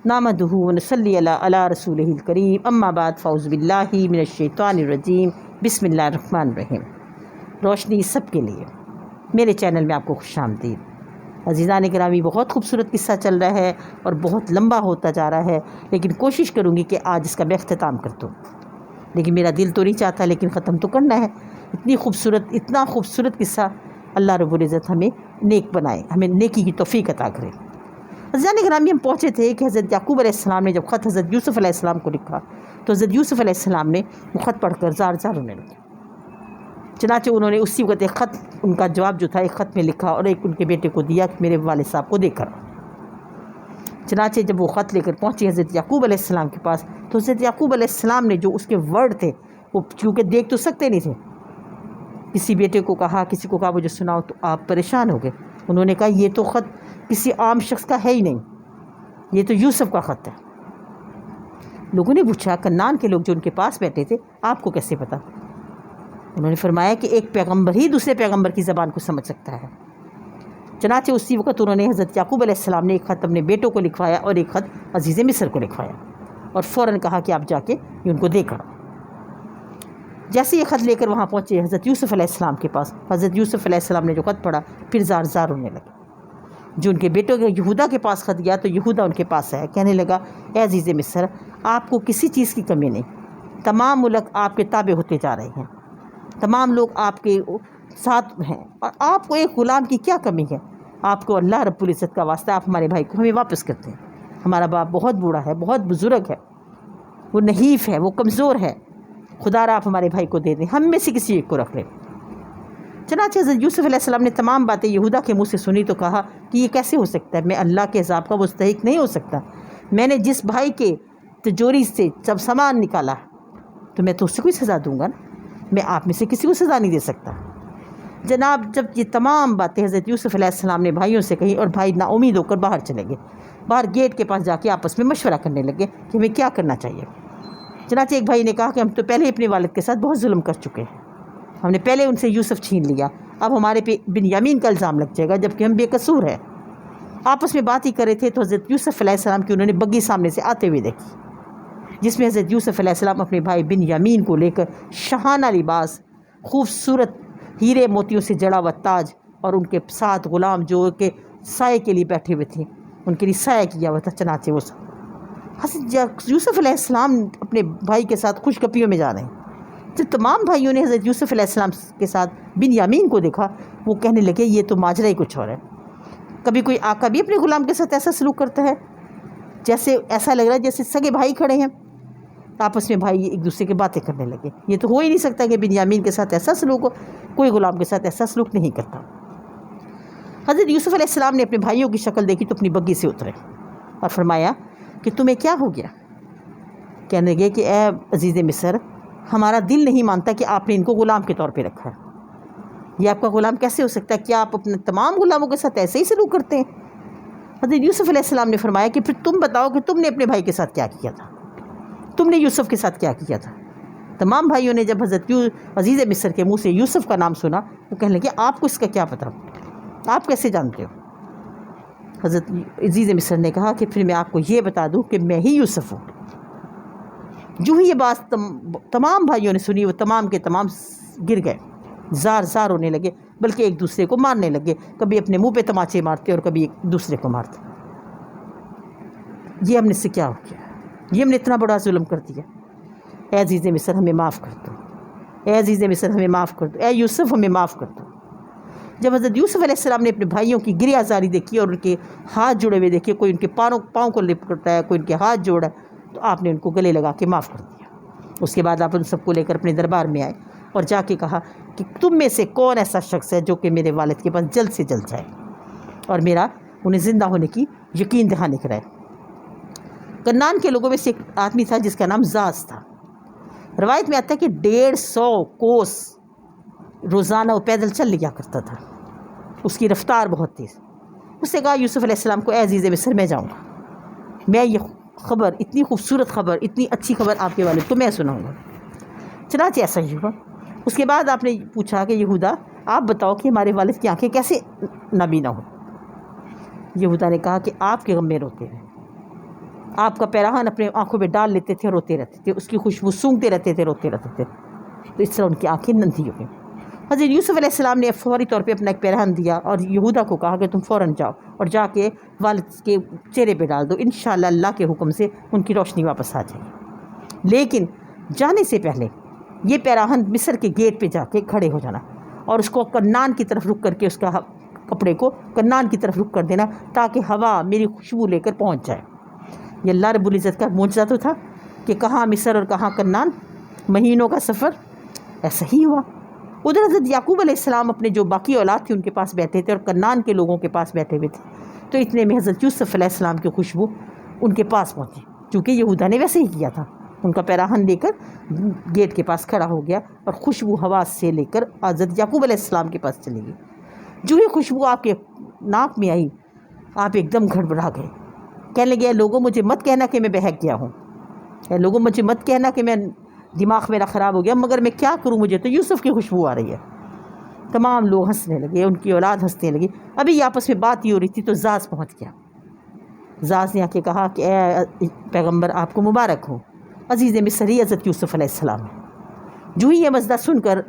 نحمدہ ونصلی علی رسولہ الکریم اما بعد فاعوذ باللہ من الشیطان الرجیم بسم اللہ الرحمن الرحیم۔ روشنی سب کے لیے میرے چینل میں آپ کو خوش آمدید۔ عزیزان گرامی، بہت خوبصورت قصہ چل رہا ہے اور بہت لمبا ہوتا جا رہا ہے، لیکن کوشش کروں گی کہ آج اس کا میں اختتام کر دوں، لیکن میرا دل تو نہیں چاہتا، لیکن ختم تو کرنا ہے۔ اتنا خوبصورت قصہ، اللہ رب العزت ہمیں نیک بنائے، ہمیں نیکی کی توفیق عطا کرے۔ عزیزان گرامی، ہم پہنچے تھے کہ حضرت یعقوب علیہ السلام نے جب خط حضرت یوسف علیہ السلام کو لکھا تو حضرت یوسف علیہ السلام نے وہ خط پڑھ کر زار زار رونے لگے۔ چنانچہ انہوں نے اسی وقت ایک خط، ان کا جواب جو تھا ایک خط میں لکھا اور ایک ان کے بیٹے کو دیا کہ میرے والد صاحب کو دے کر۔ چنانچہ جب وہ خط لے کر پہنچی حضرت یعقوب علیہ السلام کے پاس تو حضرت یعقوب علیہ السلام نے جو اس کے ورڈ تھے وہ چونکہ دیکھ تو سکتے نہیں تھے، کسی بیٹے کو کہا، کسی کو کہا مجھے سناؤ، تو آپ پریشان ہو گئے۔ انہوں نے کہا یہ تو خط کسی عام شخص کا ہے ہی نہیں، یہ تو یوسف کا خط ہے۔ لوگوں نے پوچھا، کنعان کے لوگ جو ان کے پاس بیٹھے تھے، آپ کو کیسے پتا؟ انہوں نے فرمایا کہ ایک پیغمبر ہی دوسرے پیغمبر کی زبان کو سمجھ سکتا ہے۔ چنانچہ اسی وقت انہوں نے حضرت یعقوب علیہ السلام نے ایک خط اپنے بیٹوں کو لکھوایا اور ایک خط عزیز مصر کو لکھوایا اور فوراً کہا کہ آپ جا کے یہ ان کو دے کر۔ جیسے یہ خط لے کر وہاں پہنچے حضرت یوسف علیہ السلام کے پاس، حضرت یوسف علیہ السلام نے جو خط پڑھا پھر زار زار رونے لگے۔ جو ان کے بیٹوں کے یہودا کے پاس خط گیا تو یہودا ان کے پاس آیا، کہنے لگا اے عزیز مصر، آپ کو کسی چیز کی کمی نہیں، تمام ملک آپ کے تابع ہوتے جا رہے ہیں، تمام لوگ آپ کے ساتھ ہیں، اور آپ کو ایک غلام کی کیا کمی ہے؟ آپ کو اللہ رب العزت کا واسطہ، آپ ہمارے بھائی کو ہمیں واپس کرتے ہیں۔ ہمارا باپ بہت بوڑھا ہے، بہت بزرگ ہے، وہ نحیف ہے، وہ کمزور ہے، خدا را آپ ہمارے بھائی کو دے دیں، ہم میں سے کسی ایک کو رکھ لیں۔ چنانچہ حضرت یوسف علیہ السلام نے تمام باتیں یہودا کے منہ سے سنی تو کہا کہ یہ کیسے ہو سکتا ہے؟ میں اللہ کے عذاب کا مستحق نہیں ہو سکتا۔ میں نے جس بھائی کے تجوری سے جب سامان نکالا تو میں تو اس سے کوئی سزا دوں گا نا، میں آپ میں سے کسی کو سزا نہیں دے سکتا۔ جناب، جب یہ تمام باتیں حضرت یوسف علیہ السلام نے بھائیوں سے کہیں اور بھائی نا امید ہو کر باہر چلے گئے، باہر گیٹ کے پاس جا کے آپس میں مشورہ کرنے لگے کہ ہمیں کیا کرنا چاہیے۔ چنانچہ ایک بھائی نے کہا کہ ہم تو پہلے ہی اپنے والد کے ساتھ بہت ظلم کر چکے ہیں، ہم نے پہلے ان سے یوسف چھین لیا، اب ہمارے پہ بنیامین کا الزام لگ جائے گا جبکہ ہم بے قصور ہیں۔ آپس میں بات ہی کر رہے تھے تو حضرت یوسف علیہ السلام کی انہوں نے بگی سامنے سے آتے ہوئے دیکھی، جس میں حضرت یوسف علیہ السلام اپنے بھائی بنیامین کو لے کر شاہانہ لباس، خوبصورت ہیرے موتیوں سے جڑا ہوا تاج اور ان کے ساتھ غلام جو کہ سائے کے لیے بیٹھے ہوئے تھے، ان کے لیے سایہ کیا ہوا تھا۔ چنانچہ وہ حضرت یوسف علیہ السلام اپنے بھائی کے ساتھ خوش گپیوں میں جا رہے ہیں۔ جب تمام بھائیوں نے حضرت یوسف علیہ السلام کے ساتھ بنیامین کو دیکھا، وہ کہنے لگے یہ تو ماجرا ہی کچھ اور ہے۔ کبھی کوئی آقا بھی اپنے غلام کے ساتھ ایسا سلوک کرتا ہے؟ جیسے ایسا لگ رہا ہے جیسے سگے بھائی کھڑے ہیں۔ آپس میں بھائی ایک دوسرے کی باتیں کرنے لگے، یہ تو ہو ہی نہیں سکتا کہ بنیامین کے ساتھ ایسا سلوک ہو، کوئی غلام کے ساتھ ایسا سلوک نہیں کرتا۔ حضرت یوسف علیہ السلام نے اپنے بھائیوں کی شکل دیکھی تو اپنی بگی سے اترے اور فرمایا کہ تمہیں کیا ہو گیا؟ کہنے لگے کہ اے عزیز مصر، ہمارا دل نہیں مانتا کہ آپ نے ان کو غلام کے طور پہ رکھا ہے، یہ آپ کا غلام کیسے ہو سکتا ہے؟ کیا آپ اپنے تمام غلاموں کے ساتھ ایسے ہی سلوک کرتے ہیں؟ حضرت یوسف علیہ السلام نے فرمایا کہ پھر تم بتاؤ کہ تم نے اپنے بھائی کے ساتھ کیا کیا تھا، تم نے یوسف کے ساتھ کیا کیا تھا؟ تمام بھائیوں نے جب حضرت عزیز مصر کے منہ سے یوسف کا نام سنا وہ کہنے لگے آپ کو اس کا کیا پتہ، آپ کیسے جانتے ہو؟ حضرت عزیز مصر نے کہا کہ پھر میں آپ کو یہ بتا دوں کہ میں ہی یوسف ہوں۔ جو ہی یہ بات تمام بھائیوں نے سنی وہ تمام کے تمام گر گئے، زار زار ہونے لگے، بلکہ ایک دوسرے کو مارنے لگے، کبھی اپنے منہ پہ تماچے مارتے اور کبھی ایک دوسرے کو مارتے۔ یہ ہم نے سے کیا ہو گیا؟ یہ ہم نے اتنا بڑا ظلم کر دیا۔ اے عزیز مصر ہمیں معاف کر دو، اے عزیز مصر ہمیں معاف کر دو، اے یوسف ہمیں معاف کر دو۔ جب حضرت یوسف علیہ السلام نے اپنے بھائیوں کی گریہ زاری دیکھی اور ان کے ہاتھ جڑے ہوئے دیکھے، کوئی ان کے پاؤں کو لپٹتا ہے، کوئی ان کے ہاتھ جوڑا ہے، تو آپ نے ان کو گلے لگا کے معاف کر دیا۔ اس کے بعد آپ ان سب کو لے کر اپنے دربار میں آئے اور جا کے کہا کہ تم میں سے کون ایسا شخص ہے جو کہ میرے والد کے پاس جلد سے جلد جائے اور میرا انہیں زندہ ہونے کی یقین دہانی کرائے۔ کنعان کے لوگوں میں سے ایک آدمی تھا جس کا نام زاز تھا۔ روایت میں آتا ہے کہ 150 کوس روزانہ وہ پیدل چل لیا کرتا تھا، اس کی رفتار بہت تیز۔ اس نے کہا یوسف علیہ السلام کو اے عزیز مصر میں جاؤں گا، میں یہ خبر، اتنی خوبصورت خبر، اتنی اچھی خبر آپ کے والد کو میں سناؤں گا۔ چنانچہ ایسا ہی ہوا۔ اس کے بعد آپ نے پوچھا کہ یہودا آپ بتاؤ کہ ہمارے والد کی آنکھیں کیسے نابینا ہو؟ یہودا نے کہا کہ آپ کے غم میں روتے ہیں، آپ کا پیراہن اپنے آنکھوں پہ ڈال لیتے تھے، روتے رہتے تھے، اس کی خوشبو سونگھتے رہتے تھے، روتے رہتے تھے، تو اس طرح ان کی آنکھیں نندھی ہو گئیں۔ حضرت یوسف علیہ السلام نے فوری طور پہ اپنا ایک پیراہن دیا اور یہودا کو کہا کہ تم فوراً جاؤ اور جا کے والد کے چہرے پہ ڈال دو، انشاءاللہ اللہ کے حکم سے ان کی روشنی واپس آ جائے گی۔ لیکن جانے سے پہلے یہ پیراہن مصر کے گیٹ پہ جا کے کھڑے ہو جانا اور اس کو کنان کی طرف رک کر کے اس کا کپڑے کو کنان کی طرف رک کر دینا تاکہ ہوا میری خوشبو لے کر پہنچ جائے۔ یہ اللہ رب العزت کا معجزہ تو تھا کہ کہاں مصر اور کہاں کنان، مہینوں کا سفر، ایسا ہی ہوا۔ ادھر حضرت یعقوب علیہ السلام اپنے جو باقی اولاد تھی ان کے پاس بیٹھے تھے اور کنان کے لوگوں کے پاس بیٹھے ہوئے تھے، تو اتنے میں حضرت یوسف علیہ السلام کی خوشبو ان کے پاس پہنچی، چونکہ یہودا نے ویسے ہی کیا تھا، ان کا پیراہن لے کر گیٹ کے پاس کھڑا ہو گیا اور خوشبو ہوا سے لے کر حضرت یعقوب علیہ السلام کے پاس چلی گئی۔ جو ہی خوشبو آپ کے ناک میں آئی آپ ایک دم گھڑبڑا گئے، کہنے لگے لوگوں مجھے مت کہنا کہ میں بہک گیا ہوں، لوگوں مجھے مت کہنا کہ میں دماغ میرا خراب ہو گیا، مگر میں کیا کروں، مجھے تو یوسف کی خوشبو آ رہی ہے۔ تمام لوگ ہنسنے لگے، ان کی اولاد ہنسنے لگی۔ ابھی آپس میں بات ہی ہو رہی تھی تو زاز پہنچ گیا۔ زاز نے آ کے کہا کہ اے پیغمبر آپ کو مبارک ہو، عزیز مصر ہی حضرت یوسف علیہ السلام ہے۔ جو ہی یہ مزدہ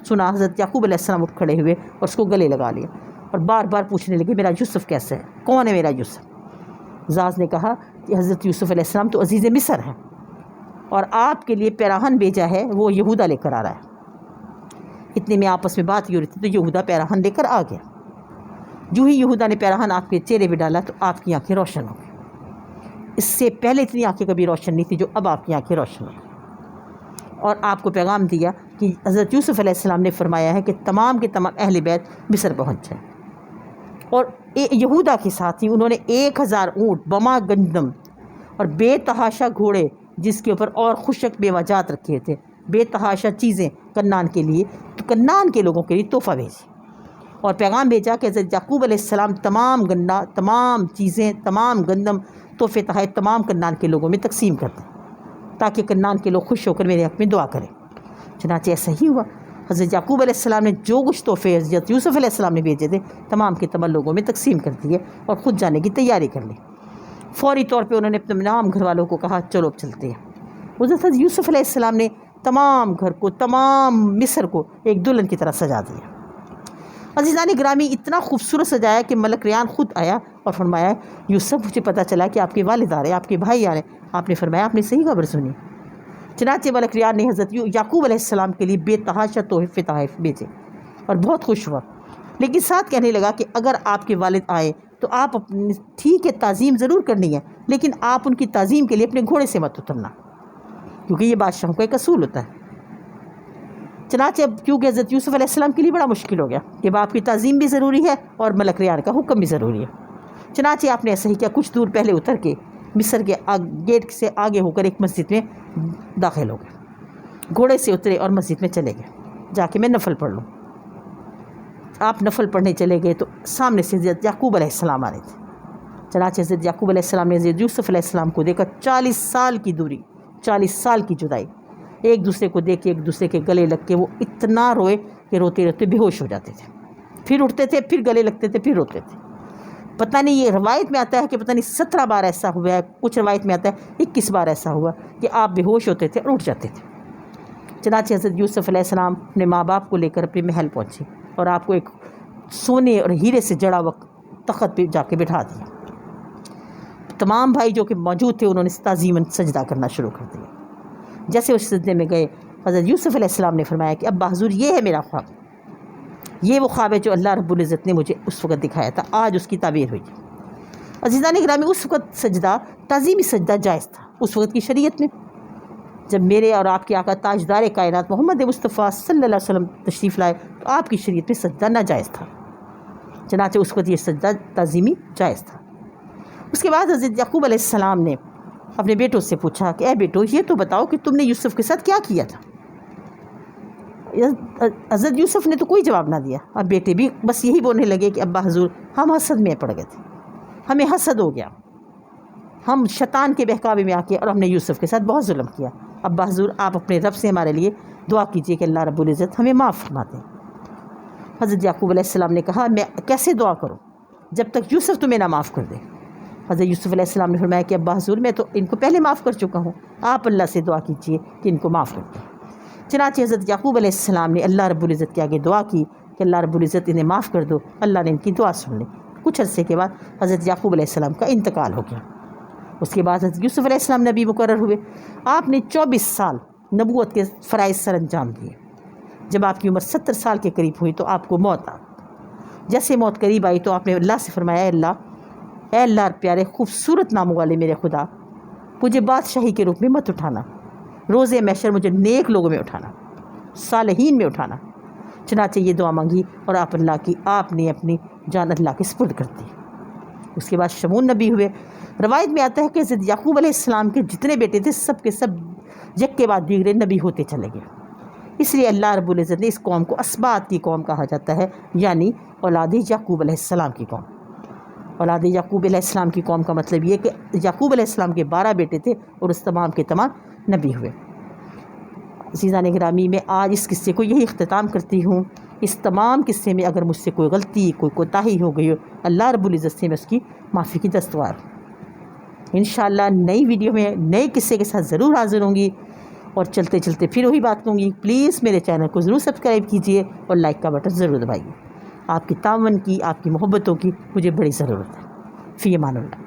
سنا حضرت یعقوب علیہ السلام اٹھ کھڑے ہوئے اور اس کو گلے لگا لیا اور بار بار پوچھنے لگے میرا یوسف کیسا ہے، کون ہے میرا یوسف؟ زاز نے کہا کہ حضرت یوسف علیہ السلام تو عزیز مصر ہے اور آپ کے لیے پیراہن بھیجا ہے، وہ یہودا لے کر آ رہا ہے۔ اتنے میں آپس میں بات ہی ہو رہی تھی تو یہودا پیراہن لے کر آ گیا۔ جو ہی یہودا نے پیراہن آپ کے چہرے پہ ڈالا تو آپ کی آنکھیں روشن ہو گئی۔ اس سے پہلے اتنی آنکھیں کبھی روشن نہیں تھی جو اب آپ کی آنکھیں روشن ہو گئی، اور آپ کو پیغام دیا کہ حضرت یوسف علیہ السلام نے فرمایا ہے کہ تمام کے تمام اہل بیت مصر پہنچ جائیں، اور یہودا کے ساتھ ہی انہوں نے 1000 اونٹ، بما گندم اور بے تحاشا گھوڑے جس کے اوپر اور خشک بیواجات رکھے تھے، بے تحاشا چیزیں کنان کے لیے، تو کنان کے لوگوں کے لیے تحفہ بھیجی اور پیغام بھیجا کہ حضرت یعقوب علیہ السلام تمام گنا، تمام چیزیں، تمام گندم تحفے تحائف تمام کنان کے لوگوں میں تقسیم کر دیں تاکہ کنان کے لوگ خوش ہو کر میرے حق میں دعا کریں۔ چنانچہ ایسا ہی ہوا، حضرت یعقوب علیہ السلام نے جو کچھ تحفے حضرت یوسف علیہ السلام نے بھیجے تھے تمام کے تمام لوگوں میں تقسیم کر دیے اور خود جانے کی تیاری کر لی۔ فوری طور پہ انہوں نے اپنے تمام گھر والوں کو کہا چلو اب چلتے ہیں۔ حضرت یوسف علیہ السلام نے تمام گھر کو، تمام مصر کو ایک دلہن کی طرح سجا دیا۔ عزیزان گرامی، اتنا خوبصورت سجایا کہ ملک ریان خود آیا اور فرمایا یوسف مجھے پتہ چلا کہ آپ کے والد آ رہے ہیں، آپ کے بھائی آ رہے ہیں۔ آپ نے فرمایا آپ نے صحیح خبر سنی۔ چنانچہ ملک ریان نے حضرت یعقوب علیہ السلام کے لیے بے تحاشا تحفے تحائف بھیجے اور بہت خوش ہوا، لیکن ساتھ کہنے لگا کہ اگر آپ کے والد آئے تو آپ اپنی ٹھیک ہے تعظیم ضرور کرنی ہے، لیکن آپ ان کی تعظیم کے لیے اپنے گھوڑے سے مت اترنا، کیونکہ یہ بادشاہوں کا ایک اصول ہوتا ہے۔ چنانچہ اب کیونکہ حضرت یوسف علیہ السلام کے لیے بڑا مشکل ہو گیا کہ باپ کی تعظیم بھی ضروری ہے اور ملک ریان کا حکم بھی ضروری ہے، چنانچہ آپ نے ایسا ہی کیا، کچھ دور پہلے اتر کے مصر کے گیٹ سے آگے ہو کر ایک مسجد میں داخل ہو گئے، گھوڑے سے اترے اور مسجد میں چلے گئے جا کے میں نفل پڑھ لوں۔ آپ نفل پڑھنے چلے گئے تو سامنے سے حضرت یعقوب علیہ السلام آ رہے تھے۔ چنانچہ حضرت یعقوب علیہ السلام نے حضرت یوسف علیہ السلام کو دیکھا، 40 سال کی دوری، 40 سال کی جدائی، ایک دوسرے کو دیکھ کے ایک دوسرے کے گلے لگ کے وہ اتنا روئے کہ روتے روتے بے ہوش ہو جاتے تھے، پھر اٹھتے تھے، پھر گلے لگتے تھے، پھر روتے تھے۔ پتہ نہیں، یہ روایت میں آتا ہے کہ پتہ نہیں 17 بار ایسا ہوا ہے، کچھ روایت میں آتا ہے 21 بار ایسا ہوا کہ آپ بے ہوش ہوتے تھے اور اٹھ جاتے تھے۔ چنانچہ حضرت یوسف علیہ السلام اپنے ماں باپ کو لے کر اپنے محل پہنچے اور آپ کو ایک سونے اور ہیرے سے جڑا ہوا تخت پہ جا کے بٹھا دیا۔ تمام بھائی جو کہ موجود تھے انہوں نے تعظیماً سجدہ کرنا شروع کر دیا۔ جیسے اس سجدے میں گئے حضرت یوسف علیہ السلام نے فرمایا کہ ابا حضور یہ ہے میرا خواب، یہ وہ خواب ہے جو اللہ رب العزت نے مجھے اس وقت دکھایا تھا، آج اس کی تعبیر ہوئی۔ عزیزان گرامی، اس وقت سجدہ، تعظیمی سجدہ جائز تھا اس وقت کی شریعت میں۔ جب میرے اور آپ کے آقا تاجدار کائنات محمد مصطفیٰ صلی اللہ علیہ وسلم تشریف لائے تو آپ کی شریعت میں سجدہ ناجائز تھا، چنانچہ اس وقت یہ سجدہ تعظیمی جائز تھا۔ اس کے بعد حضرت یعقوب علیہ السلام نے اپنے بیٹوں سے پوچھا کہ اے بیٹو یہ تو بتاؤ کہ تم نے یوسف کے ساتھ کیا کیا تھا؟ حضرت یوسف نے تو کوئی جواب نہ دیا۔ اب بیٹے بھی بس یہی بولنے لگے کہ ابا حضور ہم حسد میں پڑ گئے تھے، ہمیں حسد ہو گیا، ہم شیطان کے بہکاوے میں آ کے اور ہم نے یوسف کے ساتھ بہت ظلم کیا۔ ابا حضور آپ اپنے رب سے ہمارے لیے دعا کیجیے کہ اللہ رب العزت ہمیں معاف فرما دیں۔ حضرت یعقوب علیہ السلام نے کہا میں کیسے دعا کروں جب تک یوسف تمہیں نہ معاف کر دے؟ حضرت یوسف علیہ السلام نے فرمایا کہ ابا حضور میں تو ان کو پہلے معاف کر چکا ہوں، آپ اللہ سے دعا کیجیے کہ ان کو معاف کر دیں۔ چنانچہ حضرت یعقوب علیہ السلام نے اللہ رب العزت کے آگے دعا کی کہ اللہ رب العزت انہیں معاف کر دو۔ اللہ نے ان کی دعا سن لی۔ کچھ عرصے کے بعد حضرت یعقوب علیہ السلام کا انتقال ہو گیا۔ اس کے بعد حضرت یوسف علیہ السلام نبی مقرر ہوئے۔ آپ نے 24 سال نبوت کے فرائض سر انجام دیے۔ جب آپ کی عمر 70 سال کے قریب ہوئی تو آپ کو موت آ گئی۔ جیسے موت قریب آئی تو آپ نے اللہ سے فرمایا، اے اللہ پیارے خوبصورت ناموں والے میرے خدا، مجھے بادشاہی کے روپ میں مت اٹھانا، روز محشر مجھے نیک لوگوں میں اٹھانا، صالحین میں اٹھانا۔ چنانچہ یہ دعا مانگی اور آپ نے اپنی جان اللہ کے سپرد کر دی۔ اس کے بعد شمعون نبی ہوئے۔ روایت میں آتا ہے کہ حضرت یعقوب علیہ السلام کے جتنے بیٹے تھے سب کے سب یک کے بعد دیگرے نبی ہوتے چلے گئے۔ اس لیے اللہ رب العزت نے اس قوم کو اسباط کی قوم کہا جاتا ہے، یعنی اولاد یعقوب علیہ السلام کی قوم۔ اولاد یعقوب علیہ السلام کی قوم کا مطلب یہ کہ یعقوب علیہ السلام کے 12 بیٹے تھے اور اس تمام کے تمام نبی ہوئے۔ عزیزان گرامی، میں آج اس قصے کو یہی اختتام کرتی ہوں۔ اس تمام قصے میں اگر مجھ سے کوئی غلطی، کوئی کوتاہی ہو گئی ہو، اللہ رب العزت سے میں اس کی معافی کی دستوار ہوں۔ انشاءاللہ نئی ویڈیو میں نئے قصے کے ساتھ ضرور حاضر ہوں گی، اور چلتے چلتے پھر وہی بات کہوں گی، پلیز میرے چینل کو ضرور سبسکرائب کیجیے اور لائک کا بٹن ضرور دبائیے۔ آپ کی تعاون کی، آپ کی محبتوں کی مجھے بڑی ضرورت ہے۔ فی امان اللہ۔